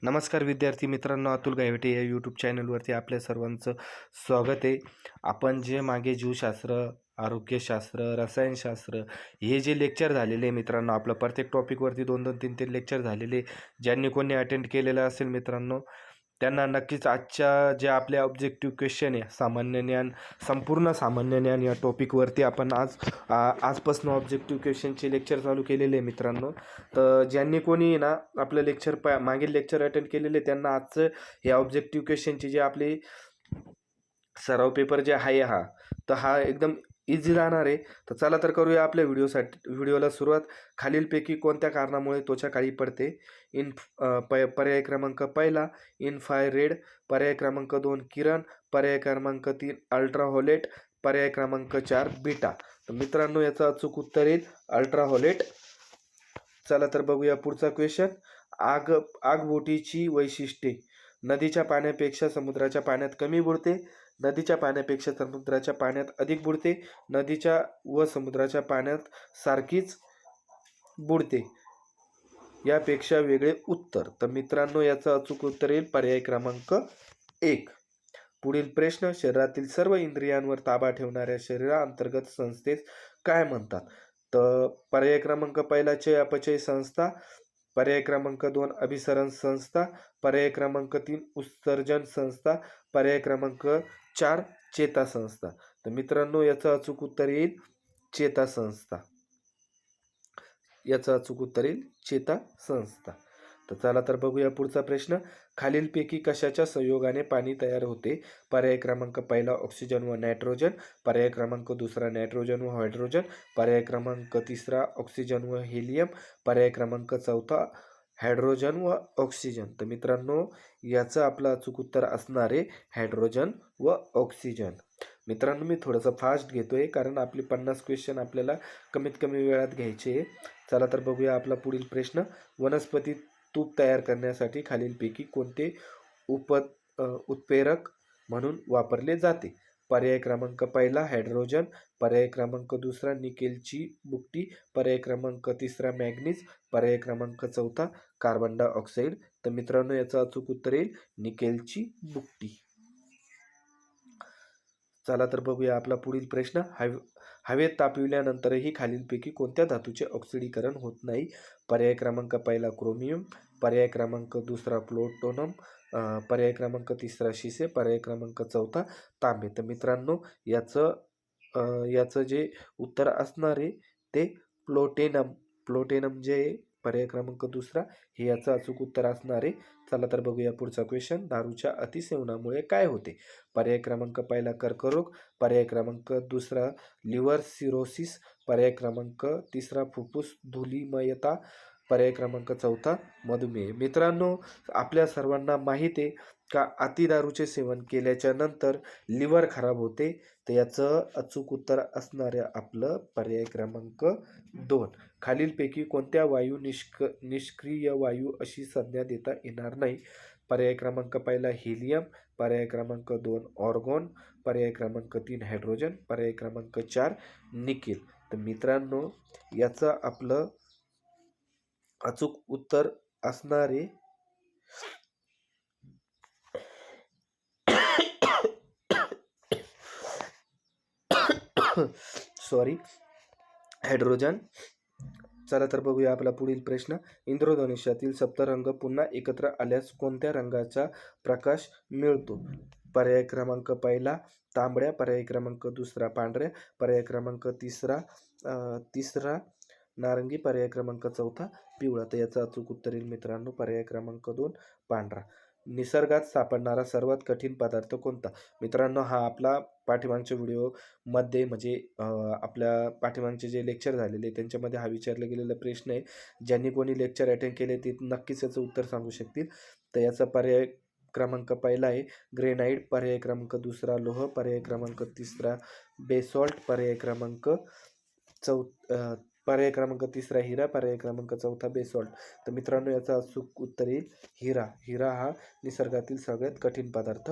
नमस्कार विद्यार्थी मित्रांनो, अतुल गायवटे या यूट्यूब चॅनलवरती आपल्या सर्वांचं स्वागत आहे. आपण जे मागे जीवशास्त्र, आरोग्यशास्त्र, रसायनशास्त्र हे जे लेक्चर झालेले आहे मित्रांनो, आपलं प्रत्येक टॉपिकवरती 2-2, 3-3 लेक्चर झालेले. ज्यांनी कोणी अटेंड केलेलं असेल मित्रांनो, त्यांना नक्कीच आजच्या जे आपले ऑब्जेक्टिव्ह क्वेश्चन आहे, सामान्य ज्ञान, संपूर्ण सामान्य ज्ञान या टॉपिकवरती आपण आजपासून ऑब्जेक्टिव्ह क्वेश्चनचे लेक्चर चालू केलेले आहे मित्रांनो. तर ज्यांनी कोणी ना आपलं लेक्चर मागील लेक्चर अटेंड केलेले त्यांना आजचं हे ऑब्जेक्टिव्ह क्वेश्चनचे जे आपले सराव पेपर जे आहे तर हा एकदम इझी राहणार आहे. तर चला तर करूया आपल्या व्हिडिओला सुरुवात. खालीलपैकी कोणत्या कारणामुळे त्वचा काळी पडते? पर्याय क्रमांक पहिला इन्फ्रारेड, पर्याय क्रमांक 2 किरण, पर्याय क्रमांक 3 अल्ट्राव्हायोलेट, पर्याय क्रमांक 4 बीटा. तर मित्रांनो याचं अचूक उत्तर येईल अल्ट्राव्हायोलेट. चला तर बघूया पुढचा क्वेश्चन. आगबोटीची वैशिष्ट्ये. नदीच्या पाण्यापेक्षा समुद्राच्या पाण्यात कमी बुडते, नदीच्या पाण्यापेक्षा समुद्राच्या पाण्यात अधिक बुडते, नदीच्या व समुद्राच्या पाण्यात सारखीच बुडते, यापेक्षा वेगळे उत्तर. तर मित्रांनो याचं अचूक उत्तर येईल पर्याय क्रमांक 1. पुढील प्रश्न. शरीरातील सर्व इंद्रियांवर ताबा ठेवणाऱ्या शरीराअंतर्गत संस्थेस काय म्हणतात? तर पर्याय क्रमांक पहिला चयापचय संस्था, पर्याय क्रमांक 2 अभिसरण संस्था, पर्याय क्रमांक 3 उत्सर्जन संस्था, पर्याय क्रमांक 4 चेता संस्था. तर मित्रांनो याचं अचूक उत्तर येईल चेता संस्था. याचं अचूक उत्तर येईल चेता संस्था. तर चला तर बघूया पुढचा प्रश्न. खालीलपैकी कशाच्या संयोगाने पाणी तयार होते? पर्याय क्रमांक पहिला ऑक्सिजन व नायट्रोजन, पर्याय क्रमांक दुसरा नायट्रोजन व हायड्रोजन, पर्याय क्रमांक तिसरा ऑक्सिजन व हेलियम, पर्याय क्रमांक चौथा हायड्रोजन व ऑक्सिजन. तर मित्रांनो याचं आपलं अचूक उत्तर असणार आहे हायड्रोजन व ऑक्सिजन. मित्रांनो मी थोडंसं फास्ट घेतोय कारण आपले 50 क्वेश्चन आपल्याला कमीत कमी वेळात घ्यायचे. चला तर बघूया आपला पुढील प्रश्न. वनस्पती तूप तयार करण्यासाठी खालीलपैकी कोणते उत्प्रेरक म्हणून वापरले जाते? पर्याय क्रमांक पहिला हायड्रोजन, पर्याय क्रमांक दुसरा निकेलची बुकटी, पर्याय क्रमांक तिसरा मॅग्नीज, पर्याय क्रमांक चौथा कार्बन डायऑक्साईड. तर मित्रांनो याचं अचूक उत्तर येईल निकेलची बुकटी. चला तर बघूया आपला पुढील प्रश्न. हवेत तापविल्यानंतरही खालीलपैकी कोणत्या धातूचे ऑक्सिडीकरण होत नाही? पर्याय क्रमांक पहिला क्रोमियम, पर्याय क्रमांक दुसरा प्लुटोनियम, पर्याय क्रमांक तिसरा शिसे, पर्याय क्रमांक चौथा तांबे. तर मित्रांनो याचं जे उत्तर असणार आहे ते प्लुटोनियम जे पर्याय क्रमांक दुसरा हे याचं अचूक उत्तर असणार आहे. चला तर बघूया पुढचा क्वेश्चन. दारूच्या अतिसेवनामुळे काय होते? पर्याय क्रमांक पहिला कर्करोग, पर्याय क्रमांक दुसरा लिव्हर सिरोसिस, पर्याय क्रमांक तिसरा फुफ्फुस धुलीमयता, पर्याय क्रमांक चौथा मधुमेह. मित्रांनो आपल्या सर्वांना माहीत आहे का अतिदारूचे सेवन केल्याच्या नंतर लिव्हर खराब होते. तर याचं अचूक उत्तर असणारे आपलं पर्याय क्रमांक 2. खालीलपैकी कोणत्या वायू निष्क्रिय वायू अशी संज्ञा देता येणार नाही? पर्याय क्रमांक पहिला हेलियम, पर्याय क्रमांक 2 ऑर्गॉन, पर्याय क्रमांक 3 हायड्रोजन, पर्याय क्रमांक 4 निकेल. तर मित्रांनो याचं आपलं अचूक उत्तर असणारे हायड्रोजन. चला तर बघूया आपला पुढील प्रश्न. इंद्रधनुष्यातील सप्तरंग पुन्हा एकत्र आल्यास कोणत्या रंगाचा प्रकाश मिळतो? पर्याय क्रमांक पहिला तांबड्या, पर्याय क्रमांक दुसरा पांढऱ्या, पर्याय क्रमांक तिसरा नारंगी, पर्याय क्रमांक चौथा पिवळा. तर याचं अचूक उत्तर येईल मित्रांनो पर्याय क्रमांक 2 पांढरा. निसर्गात सापडणारा सर्वात कठीण पदार्थ कोणता? मित्रांनो हा आपला पाठीमागच्या व्हिडिओमध्ये म्हणजे आपल्या पाठीमागचे जे लेक्चर झालेले त्यांच्यामध्ये हा विचारला गेलेला प्रश्न आहे. ज्यांनी कोणी लेक्चर अटेंड केले ते नक्कीच याचं उत्तर सांगू शकतील. तर याचा पर्याय क्रमांक पहिला आहे ग्रेनाइट, पर्याय क्रमांक दुसरा लोह, पर्याय क्रमांक तिसरा बेसॉल्ट, पर्याय क्रमांक तिसरा हिरा, पर्याय क्रमांक चौथा बेसॉल्ट. तर मित्रांनो याचा अचूक उत्तर येईल हिरा. हिरा हा निसर्गातील सगळ्यात कठीण पदार्थ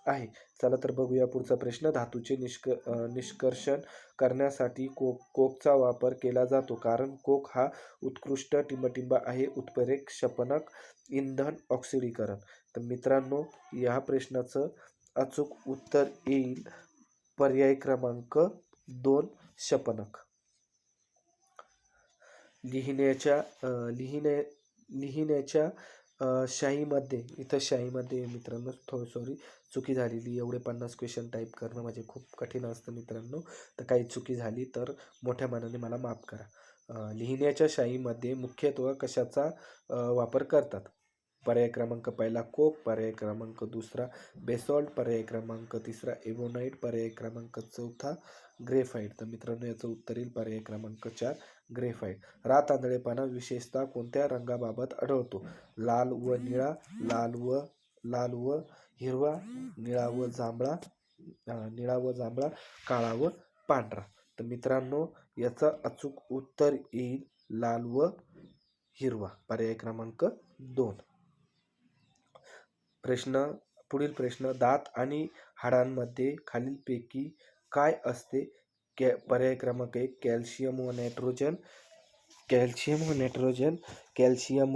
आहे. चला तर बघूया पुढचा प्रश्न. धातूचे निष्कर्षण करण्यासाठी कोकचा वापर केला जातो, कारण कोक हा उत्कृष्ट टिंबटिंब आहे. उत्प्रेरक, शपनक, इंधन, ऑक्सिडीकरण. तर मित्रांनो, या प्रश्नाचं अचूक उत्तर येईल पर्याय क्रमांक 2, शपनक. लिहिण्याच्या लिहिण्याच्या शाईमध्ये, इथं शाईमध्ये मित्रांनो सॉरी चुकी झालेली. एवढे 50 क्वेश्चन टाईप करणं म्हणजे खूप कठीण असतं मित्रांनो. तर काही चुकी झाली तर मोठ्या मनाने मला माफ करा. लिहिण्याच्या शाईमध्ये मुख्यत्वे कशाचा वापर करतात? पर्याय क्रमांक पहिला कोक, पर्याय क्रमांक दुसरा बेसॉल्ट, पर्याय क्रमांक तिसरा एबोनाइट, पर्याय क्रमांक चौथा ग्रेफाइट. तर मित्रांनो याचं उत्तर येईल पर्याय क्रमांक 4, ग्रेफाइट. रात आंधळेपणा विशेषतः कोणत्या रंगाबाबत आढळतो? लाल व निळा, लाल व हिरवा, निळा व जांभळा, काळा व पांढरा. तर मित्रांनो याचं अचूक उत्तर येईल लाल व हिरवा, पर्याय क्रमांक 2. पुढील प्रश्न. दात आणि हाडांमध्ये खालीलपैकी काय असते? पर्याय क्रमांक 1 कॅल्शियम व नायट्रोजन, कॅल्शियम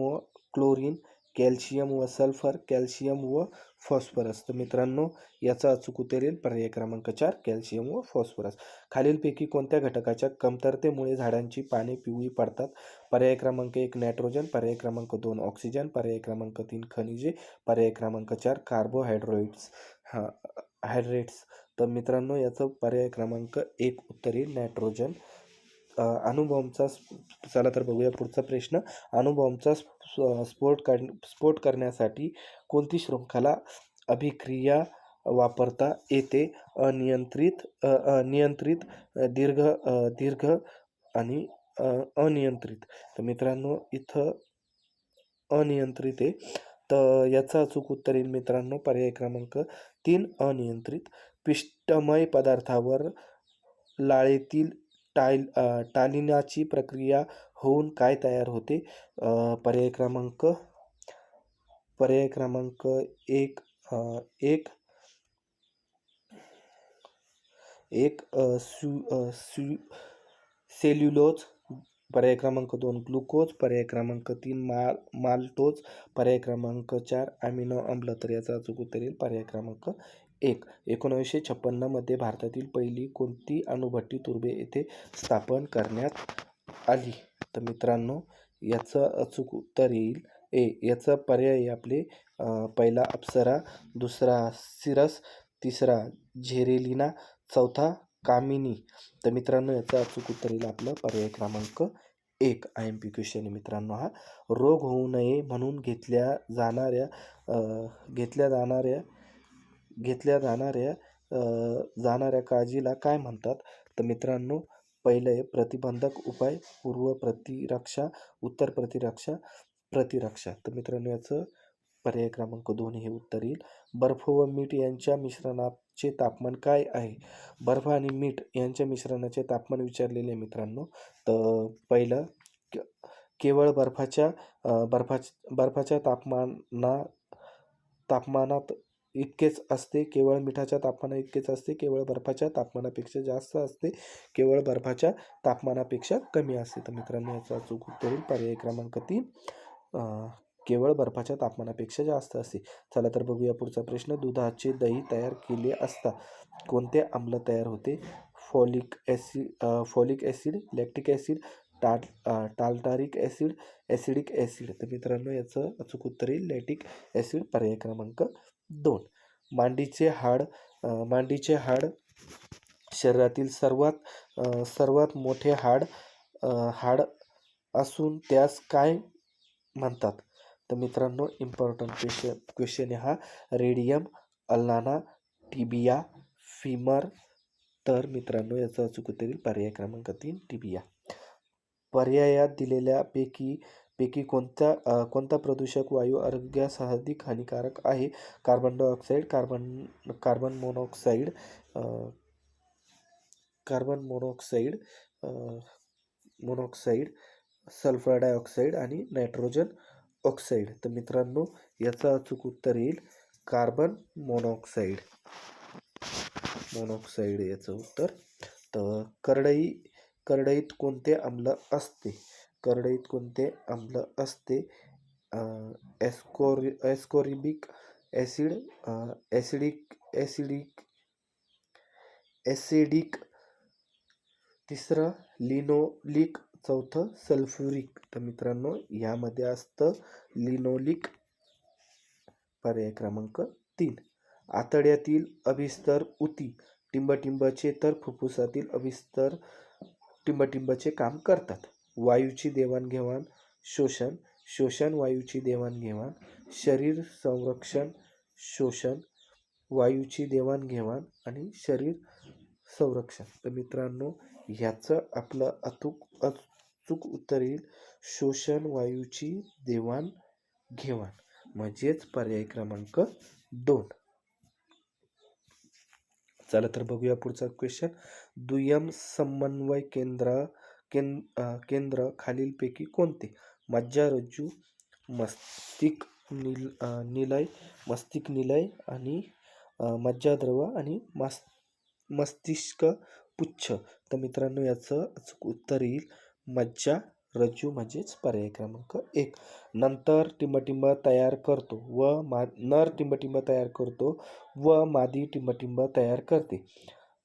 व क्लोरीन, कॅल्शियम व सल्फर, कॅल्शियम व फॉस्फरस. तर मित्रांनो याचा अचूक उत्तर येईल पर्याय क्रमांक 4 कॅल्शियम व फॉस्फरस. खालीलपैकी कोणत्या घटकाच्या कमतरतेमुळे झाडांची पाने पिवळी पडतात? पर्याय क्रमांक 1 नायट्रोजन, पर्याय क्रमांक 2 ऑक्सिजन, पर्याय क्रमांक 3 खनिजे, पर्याय क्रमांक 4 कार्बोहायड्रेट्स. हायड्रेट्स. तर मित्रांनो याचं पर्याय क्रमांक 1 उत्तर येईल नायट्रोजन. अणुबॉम्बचा चला तर बघूया पुढचा प्रश्न. अणुबॉम्बचा स्फोट करण्यासाठी कोणती शृंखला अभिक्रिया वापरता येते? नियंत्रित, दीर्घ आणि अनियंत्रित. तर मित्रांनो इथं अनियंत्रित आहे. तर याचा अचूक उत्तर येईल मित्रांनो पर्याय क्रमांक 3 अनियंत्रित. पिष्टमय पदार्थावर लाळेतील टालिनाची प्रक्रिया होऊन काय तयार होते? पर्याय क्रमांक 1 सेल्युलोज, पर्याय क्रमांक 2 ग्लुकोज, पर्याय क्रमांक 3 माल्टोज, पर्याय क्रमांक 4 अमिनो अम्ल. तर याचा अचूक उत्तर येईल पर्याय क्रमांक 1. 1956 मध्ये भारतातील पहिली कोणती अणुभट्टी तुर्भे येथे स्थापन करण्यात आली? तर मित्रांनो याचं अचूक उत्तर येईल याचा पर्याय आपले पहिला अप्सरा, दुसरा सिरस, तिसरा झेरेलिना, चौथा कामिनी. तर मित्रांनो याचं अचूक उत्तर येईल आपलं पर्याय क्रमांक 1. IMP क्वेश्चन आहे मित्रांनो हा. रोग होऊ नये म्हणून जाणाऱ्या काळजीला काय म्हणतात? तर मित्रांनो पहिलं आहे प्रतिबंधक उपाय, पूर्व प्रतिरक्षा, उत्तर प्रतिरक्षा. तर मित्रांनो याचं पर्याय क्रमांक 2 हे उत्तर येईल. बर्फ व मीठ यांच्या मिश्रणाचे तापमान काय आहे? बर्फ आणि मीठ यांच्या मिश्रणाचे तापमान विचारलेले आहे मित्रांनो. तर पहिलं केवळ बर्फाच्या तापमानात इतकेच असते, केवळ मिठाच्या तापमानात इतकेच असते, केवळ बर्फाच्या तापमानापेक्षा जास्त असते, केवळ बर्फाच्या तापमानापेक्षा कमी असते. तर मित्रांनो याचा अचूक उत्तर येईल पर्याय क्रमांक 3 केवळ बर्फाच्या तापमानापेक्षा जास्त असते. चला तर बघूया पुढचा प्रश्न. दुधाचे दही तयार केले असता कोणते आम्ल तयार होते? Folic acid, lactic acid, tartaric acid, acidic acid. तर मित्रांनो याचं अचूक उत्तर येईल लॅक्टिक ॲसिड, पर्याय क्रमांक 2. मांडीचे हाड शरीरातील सर्वात मोठे हाड असून त्यास काय म्हणतात? तर मित्रांनो इम्पॉर्टंट क्वेश्चन आहे हा. Radium, ulna, tibia, femur. तर मित्रांनो याचं अचूक उत्तर येईल पर्याय क्रमांक 3 टिबिया. पर्यायात दिलेल्या पैकी कोणता प्रदूषक वायू आरोग्यास अधिक हानिकारक आहे? Carbon dioxide, carbon monoxide, sulphur dioxide आणि नायट्रोजन ऑक्साईड. तर मित्रांनो याचं अचूक उत्तर येईल कार्बन मोनॉक्साईड. याचं उत्तर. तर करडईत कोणते आम्ल असते? करडईत कोणते आम्ल असते? एस्कॉर्बिक ॲसिड, ॲसिडिक, तिसरं लिनोलिक, चौथं सल्फ्युरिक. तर मित्रांनो यामध्ये असतं लिनोलिक, पर्याय क्रमांक 3. आतड्यातील अभिस्तर ऊती टिंबटिंबाचे तर फुफ्फुसातील अभिस्तर टिंबटिंबाचे काम करतात. वायूची देवाणघेवाण शोषण वायूची देवाणघेवाण, शरीर संरक्षण शोषण, वायूची देवाणघेवाण आणि शरीर संरक्षण. तर मित्रांनो ह्याचं आपलं अचूक उत्तर येईल शोषण वायूची देवाणघेवाण, म्हणजेच पर्याय क्रमांक 2. चला तर बघूया पुढचा क्वेश्चन. दुय्यम समन्वय केंद्र खालीलपैकी कोणते? मज्जारज्जू, मस्तिष्क निलय आणि मज्जाद्रव आणि मस्तिष्क पुच्छ. तर मित्रांनो याचं अचूक उत्तर येईल मज्जारज्जू, म्हणजेच पर्याय क्रमांक 1. नर टिंबटिंब तयार करतो व मादी टिंबटिंब तयार करते.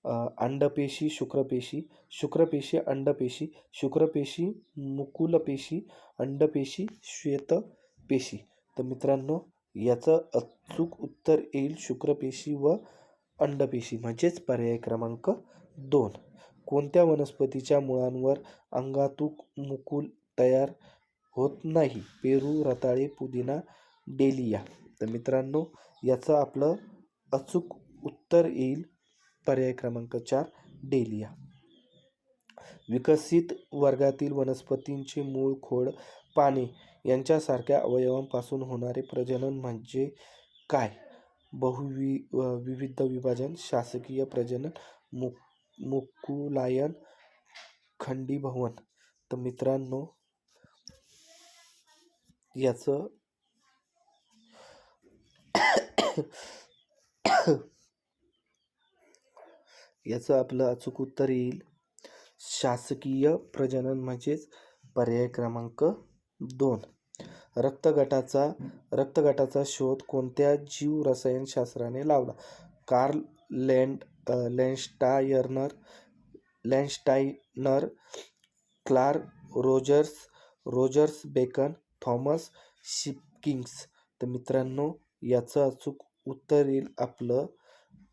अंडपेशी, शुक्रपेशी अंडपेशी, शुक्रपेशी मुकुलपेशी, अंडपेशी श्वेतपेशी. तर मित्रांनो याचं अचूक उत्तर येईल शुक्रपेशी व अंडपेशी, म्हणजेच पर्याय क्रमांक 2. कोणत्या वनस्पतीच्या मुळांवर अंगातूक मुकुल तयार होत नाही? पेरू, रताळे, पुदिना, डेलिया. तर मित्रांनो याचं आपलं अचूक उत्तर येईल पर्याय क्रमांक 4, डेलिया. विकसित वर्गातील वनस्पतींचे मूळ, खोड, पाने यांच्यासारख्या अवयवांपासून होणारे प्रजनन म्हणजे काय? विविध विभाजन, शासकीय प्रजनन, मुकुलायन, खंडीभवन. तर मित्रांनो याचं आपलं अचूक उत्तर येईल शासकीय प्रजनन, म्हणजेच पर्याय क्रमांक 2. रक्तगटाचा शोध कोणत्या जीव रसायनशास्त्राने लावला? Karl Landsteiner, Clark, Rogers Bacon, Thomas Shipkins. तर मित्रांनो याचं अचूक उत्तर येईल आपलं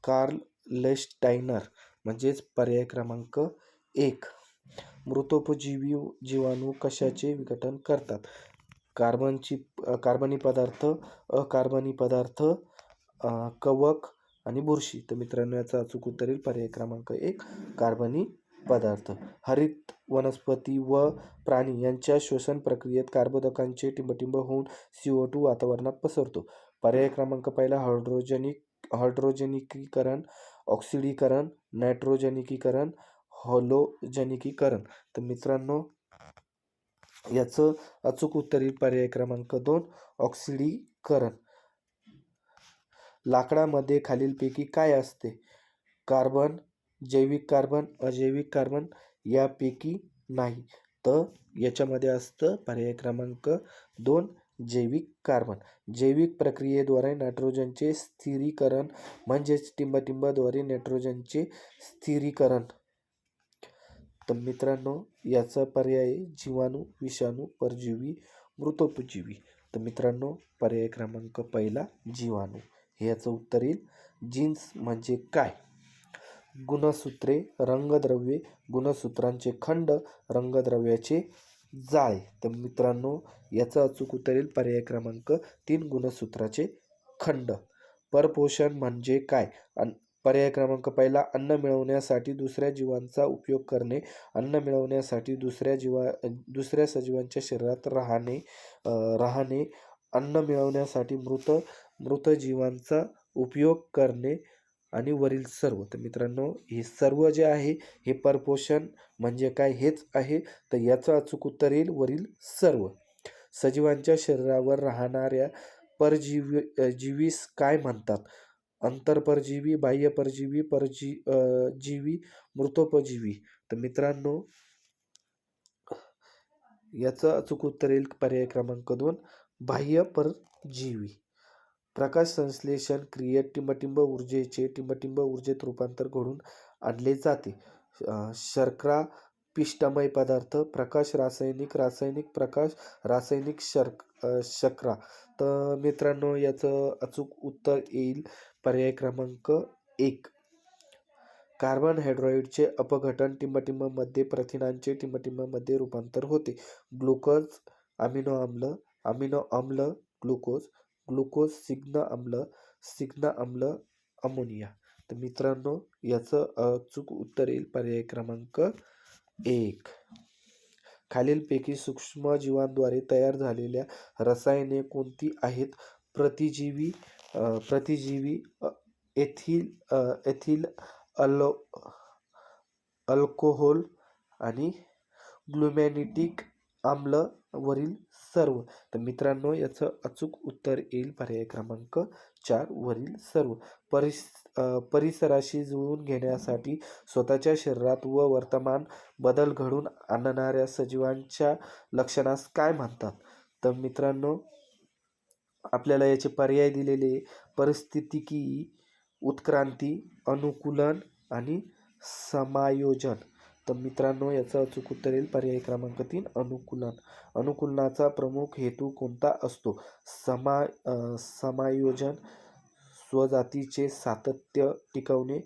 कार्ल लँडस्टायनर, म्हणजेच पर्याय क्रमांक 1. मृतोपजीवी जीवाणू कशाचे विघटन करतात? कार्बनी पदार्थ, अकार्बनी पदार्थ, कवक आणि बुरशी. तर मित्रांनो याचा अचूक उत्तर येईल पर्याय क्रमांक 1, कार्बनी पदार्थ. हरित वनस्पती व प्राणी यांच्या श्वसन प्रक्रियेत कर्बोदकांचे टिंबटिंब होऊन CO2 वातावरणात पसरतो. पर्याय क्रमांक 1 हायड्रोजनीकरण, ऑक्सिडीकरण, नायट्रोजनीकरण, हॅलोजनीकरण. तर मित्रांनो याचं अचूक उत्तर येईल पर्याय क्रमांक 2, ऑक्सिडीकरण. लाकडामध्ये खालीलपैकी काय असते? कार्बन, जैविक कार्बन, अजैविक कार्बन, यापैकी नाही. तर याच्यामध्ये असतं पर्याय क्रमांक 2, जैविक कार्बन. जैविक प्रक्रियेद्वारे नायट्रोजनचे स्थिरीकरण, म्हणजेच टिंबटिंबाद्वारे नायट्रोजनचे स्थिरीकरण. तर मित्रांनो याचा पर्याय जीवाणू, विषाणू, परजीवी, मृतोपजीवी. तर मित्रांनो पर्याय क्रमांक 1 जीवाणू हे याचं उत्तर येईल. जीन्स म्हणजे काय? गुणसूत्रे, रंगद्रव्ये, गुणसूत्रांचे खंड, रंगद्रव्याचे जाळे. तर मित्रांनो याचं अचूक उत्तर येईल पर्याय क्रमांक 3, गुणसूत्राचे खंड. परपोषण म्हणजे काय? पर्याय क्रमांक 1 अन्न मिळवण्यासाठी दुसऱ्या जीवांचा उपयोग करणे, अन्न मिळवण्यासाठी दुसऱ्या सजीवांच्या शरीरात राहणे, अन्न मिळवण्यासाठी मृत जीवांचा उपयोग करणे आणि वरील सर्व. तर मित्रांनो हे सर्व जे आहे हे परपोषण म्हणजे काय हेच आहे. तर याचं अचूक उत्तर येईल वरील सर्व. सजीवांच्या शरीरावर राहणाऱ्या जीवीस काय म्हणतात? अंतरपरजीवी, बाह्यपरजीवी, जीवी, मृतोपजीवी. तर मित्रांनो, याचं अचूक उत्तर येईल पर्याय क्रमांक 2, बाह्य परजीवी. प्रकाश संश्लेषण क्रियेत टिंबटिंब ऊर्जेचे टिंबटिंब ऊर्जेत रूपांतर घडून आणले जाते. शर्करा पिष्टमय पदार्थ, प्रकाश रासायनिक, रासायनिक प्रकाश, रासायनिक शर्करा. तर मित्रांनो, याचं अचूक उत्तर येईल पर्याय क्रमांक 1, कार्बन हायड्रॉइडचे अपघटन टिंबटिंबमध्ये प्रथिनांचे टिंबटिंबमध्ये रूपांतर होते. ग्लुकोज अमिनो आम्ल ग्लुकोज, ग्लुकोज सिग्न आम्ल अमोनिया. तर मित्रांनो, याचं अचूक उत्तर येईल पर्याय क्रमांक 1. खालीलपैकी सूक्ष्मजीवांद्वारे तयार झालेल्या रसायने कोणती आहेत? प्रतिजीवी एथिल अल्कोहोल आणि ग्लुमॅनिटिक आम्ल वरील सर्व. तर मित्रांनो, याचं अचूक उत्तर येईल पर्याय क्रमांक 4, वरील सर्व. परिसराशी जुळवून घेण्यासाठी स्वतःच्या शरीरात व वर्तमान बदल घडून आणणाऱ्या सजीवांच्या लक्षणास काय म्हणतात? तर मित्रांनो, आपल्याला याचे पर्याय दिलेले: परिस्थितिकी, उत्क्रांती, अनुकूलन आणि समायोजन. तर मित्रांनो, याचं अचूक उत्तर येईल पर्याय क्रमांक 3, अनुकूलन. अनुकूलनाचा प्रमुख हेतू कोणता असतो? समायोजन, स्वजातीचे सातत्य टिकवणे,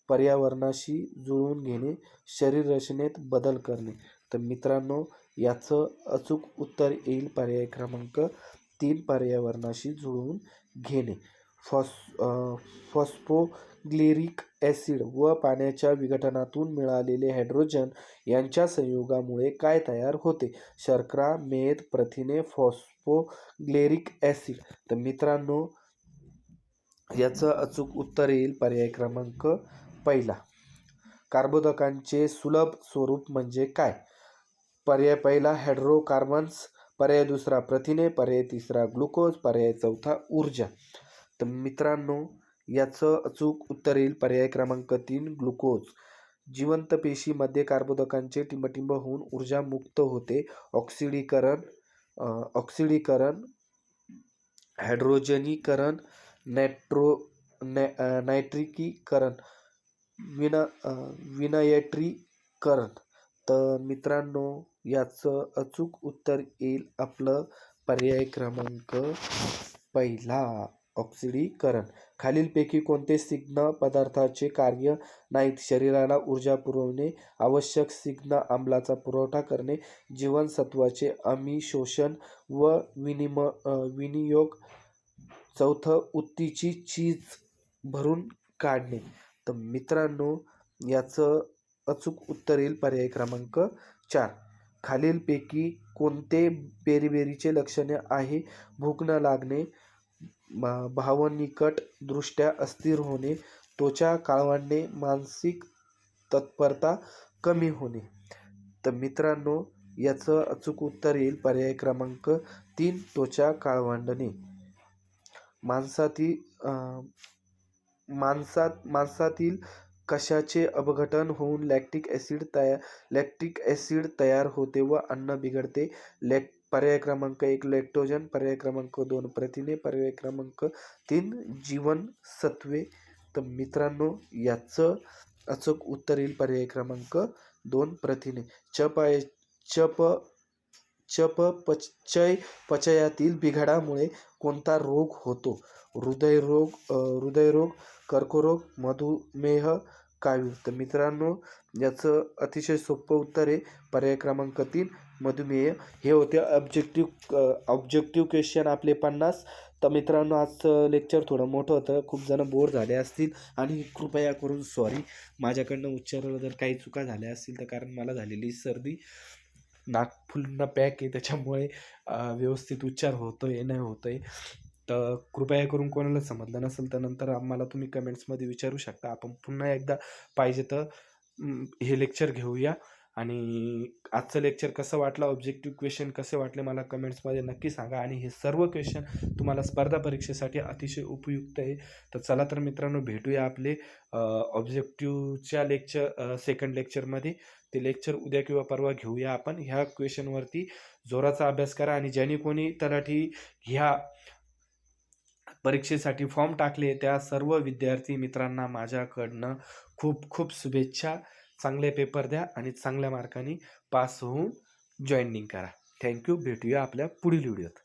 पर्यावरणाशी जुळवून घेणे, शरीर रचनेत बदल करणे. तर मित्रांनो, याचं अचूक उत्तर येईल पर्याय क्रमांक 3, पर्यावरणाशी जुळवून घेणे. फॉस्फोग्लिरिक ॲसिड व पाण्याच्या विघटनातून मिळालेले हायड्रोजन यांच्या संयोगामुळे काय तयार होते? शर्करा, मेद, प्रथिने, फॉस्फोग्लिरिक ॲसिड. तर मित्रांनो, याचं अचूक उत्तर येईल पर्याय क्रमांक 1, कर्बोदकांचे सुलभ स्वरूप म्हणजे काय? पर्याय 1 हायड्रोकार्बन्स, पर्याय 2 प्रथिने, पर्याय 3 ग्लुकोज, पर्याय 4 ऊर्जा. तर मित्रांनो, याचं अचूक उत्तर येईल पर्याय क्रमांक 3, ग्लुकोज. जिवंत पेशीमध्ये कर्बोदकांचे टिंबटिंब होऊन ऊर्जा मुक्त होते. ऑक्सिडीकरण, हायड्रोजनीकरण, नायट्रिकीकरण, विनयट्रीकरण. तर मित्रांनो, याचं अचूक उत्तर येईल आपलं पर्याय क्रमांक 1, ऑक्सिडीकरण. खालीलपैकी कोणते स्निग्ध पदार्थाचे कार्य नाहीत? शरीराला ऊर्जा पुरवणे, आवश्यक स्निग्ध आम्लाचा पुरवठा करणे, जीवनसत्वाचे अमिशोषण व विनियोग, 4 ऊतीची चीज भरून काढणे. तर मित्रांनो, याचं अचूक उत्तर येईल पर्याय क्रमांक 4, खालीलपैकी कोणते बेरीबेरीचे लक्षणे आहे? भूक न लागणे, भावनिकट दृष्ट्या अस्थिर होणे, त्वचा काळवंडणे, मानसिक तत्परता कमी होणे. तर मित्रांनो, याचं अचूक उत्तर येईल पर्याय क्रमांक 3, त्वचा काळवंडणे. मांसातील कशाचे अपघटन होऊन लॅक्टिक ॲसिड तयार होते व अन्न बिघडते? पर्याय क्रमांक 1 लॅक्टोजन, पर्याय क्रमांक 2 प्रथिने, पर्याय क्रमांक 3 जीवनसत्वे. तर मित्रांनो, याचं अचूक उत्तर येईल पर्याय क्रमांक 2 प्रथिने. पचयातील बिघाडामुळे कोणता रोग होतो? हृदयरोग, कर्करोग, मधुमेह, कावीळ. तर मित्रांनो, याचं अतिशय सोपं उत्तर आहे पर्याय क्रमांक 3 मधुमेह. हे होते ऑब्जेक्टिव्ह क्वेश्चन आपले 50. तर मित्रांनो, आजचं लेक्चर थोडं मोठं होतं, खूप जण बोर झाले असतील आणि कृपया करून सॉरी, माझ्याकडनं उच्चाराला जर काही चुका झाल्या असतील तर कारण मला झालेली सर्दी, नाक फुलणं पॅक आहे, त्याच्यामुळे व्यवस्थित उच्चार होतोय नाही होतोय. तर कृपया करून कोणाला समजलं नसेल तर नंतर आम्हाला तुम्ही कमेंट्समध्ये विचारू शकता. आपण पुन्हा एकदा पाहिजे तर हे लेक्चर घेऊया आणि आजचं लेक्चर कसं वाटलं, ऑब्जेक्टिव्ह क्वेश्चन कसे वाटले मला कमेंट्समध्ये नक्की सांगा. आणि हे सर्व क्वेश्चन तुम्हाला स्पर्धा परीक्षेसाठी अतिशय उपयुक्त आहे. तर चला तर मित्रांनो, भेटूया आपले ऑब्जेक्टिव्हच्या सेकंड लेक्चरमध्ये. ते लेक्चर उद्या किंवा परवा घेऊया आपण. ह्या क्वेश्चनवरती जोराचा अभ्यास करा आणि ज्यांनी कोणी तलाठी ह्या परीक्षेसाठी फॉर्म टाकले त्या सर्व विद्यार्थी मित्रांना माझ्याकडनं खूप खूप शुभेच्छा. चांगले पेपर द्या आणि चांगल्या मार्कांनी पास होऊन जॉईनिंग करा. थँक्यू. भेटूया आपल्या पुढील व्हिडिओत.